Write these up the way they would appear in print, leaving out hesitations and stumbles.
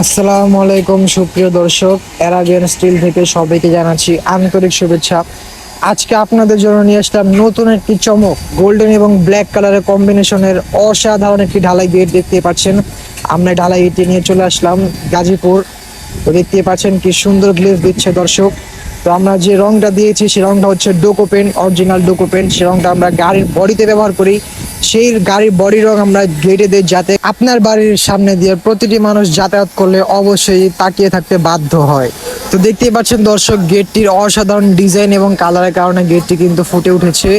আসসালামু আলাইকুম সুপ্রিয় দর্শক, অ্যারাবিয়ান স্টিল থেকে সবাইকে জানাচ্ছি আন্তরিক শুভেচ্ছা। আজকে আপনাদের জন্য নিয়ে আসলাম নতুন একটি চমক, গোল্ডেন এবং ব্ল্যাক কালারের কম্বিনেশনের অসাধারণ একটি ঢালাই গেট। দেখতে পাচ্ছেন আমরা ঢালাই গেটটি নিয়ে চলে আসলাম গাজীপুর। তো দেখতে পাচ্ছেন কি সুন্দর গ্লেজ দিচ্ছে দর্শক। তো আমরা যে রংটা দিয়েছি সেই রংটা হচ্ছে ডোকো পেন্ট, অরিজিনাল ডোকো পেন্ট। সেই রংটা আমরা গাড়ির বডিতে ব্যবহার করি। সেই গাড়ির বডি রং আমরা গেটে দিই, যাতে আপনার বাড়ির সামনে দিয়ে প্রতিটি মানুষ যাতায়াত করলে অবশ্যই তাকিয়ে থাকতে বাধ্য হয়। তো দেখতেই পাচ্ছেন দর্শক, গেটটির অসাধারণ ডিজাইন এবং কালারের কারণে গেটটি কিন্তু ফুটে উঠেছে।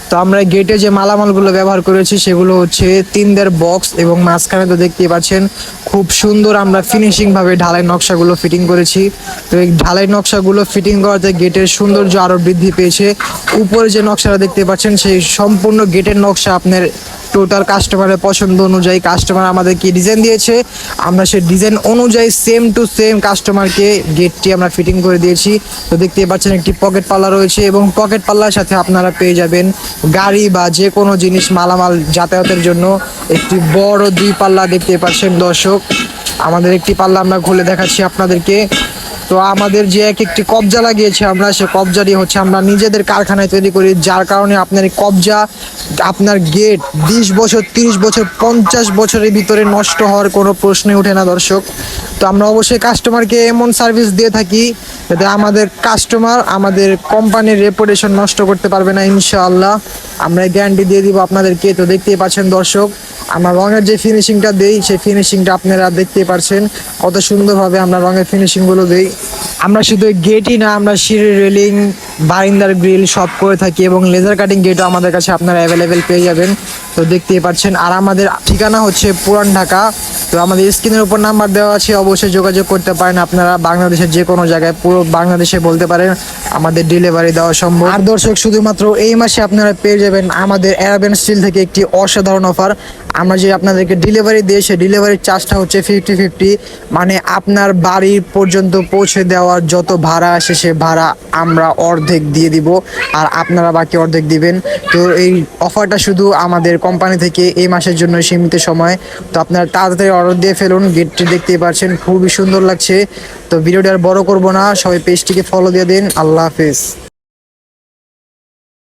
তো আমরা গেটে যে মালামালগুলো ব্যবহার করেছি সেগুলো হচ্ছে 3 দের বক্স, এবং মাঝখানে তো দেখতেই পাচ্ছেন খুব সুন্দর আমরা ফিনিশিং ভাবে ঢালাই নকশাগুলো ফিটিং করেছি। তো এই ঢালাই নকশাগুলো ফিটিং করাতে গেটের সৌন্দর্য আরো বৃদ্ধি পেয়েছে। উপরে যে নকশাটা দেখতে পাচ্ছেন সেই সম্পূর্ণ গেটের নকশা আপনার টোটাল কাস্টমারের পছন্দ অনুযায়ী কাস্টমার আমাদের কি ডিজাইন দিয়েছে, আমরা সেই ডিজাইন অনুযায়ী সেম টু সেম কাস্টমারকে গেটটি আমরা ফিটিং করে দিয়েছি। তো দেখতেই পাচ্ছেন একটি পকেট পাল্লা রয়েছে, এবং পকেট পাল্লার সাথে আপনারা পেয়ে যাবেন গাড়ি বা যে কোনো জিনিস মালামাল যাতায়াতের জন্য একটি বড় 2 পাল্লা। দেখতে পাচ্ছেন দর্শক, আমাদের একটি পাল্লা আমরা খুলে দেখাচ্ছি আপনাদেরকে। তো আমাদের যে এক একটি কবজা লাগিয়েছি আমরা, সে কবজাটি হচ্ছে আমরা নিজেদের কারখানায় তৈরি করি, যার কারণে আপনার এই কবজা, আপনার গেট 20 বছর, 30 বছর, 50 বছরের ভিতরে নষ্ট হওয়ার কোনো প্রশ্নই ওঠে না দর্শক। তো আমরা অবশ্যই কাস্টমারকে এমন সার্ভিস দিয়ে থাকি যাতে আমাদের কাস্টমার আমাদের কোম্পানির রেপুটেশন নষ্ট করতে পারবে না ইনশাআল্লাহ। আমরা গ্যারান্টি দিয়ে দিব আপনাদেরকে। তো দেখতেই পাচ্ছেন দর্শক, আমরা রঙের যে ফিনিশিংটা দেই সেই ফিনিশিংটা আপনারা দেখতেই পাচ্ছেন কত সুন্দরভাবে আমরা রঙের ফিনিশিংগুলো দেই। আমরা শুধু গেটই না, আমরা সিঁড়ি রেলিং, বারিন্দার গ্রিল সব করে থাকি, এবং লেজার কাটিং গেটও আমাদের কাছে আপনারা অ্যাভেলেবেল পেয়ে যাবেন। তো দেখতেই পাচ্ছেন। আর আমাদের ঠিকানা হচ্ছে পুরান ঢাকা। তো আমাদের স্ক্রিনের উপর নাম্বার দেওয়া আছে, অবশ্যই যোগাযোগ করতে পারেন। আপনারা বাংলাদেশের যে কোনো জায়গায়, পুরো বাংলাদেশে বলতে পারেন, আমাদের ডেলিভারি দেওয়া সম্ভব। আর দর্শক, শুধুমাত্র এই মাসে আপনারা পেয়ে যাবেন আমাদের অ্যারাবিয়ান স্টিল থেকে একটি অসাধারণ অফার। আমরা যে আপনাদেরকে ডেলিভারি দিই সেই ডেলিভারির চার্জটা হচ্ছে 50-50, মানে আপনার বাড়ি পর্যন্ত পৌঁছে দেওয়ার যত ভাড়া আসে সে ভাড়া আমরা অর্ধেক দিয়ে দিব, আর আপনারা বাকি অর্ধেক দিবেন। তো এই অফারটা শুধু আমাদের কোম্পানি থেকে এই মাসের জন্য সীমিত সময়। তো আপনারা তাড়াতাড়ি অর্ডার দিয়ে ফেলুন। গেটটি দেখতেই পাচ্ছেন খুবই সুন্দর লাগছে। তো ভিডিওটা আর বড় করবো না, সবাই পেজটিকে ফলো দিয়ে দিন। আল্লাহ হাফেজ।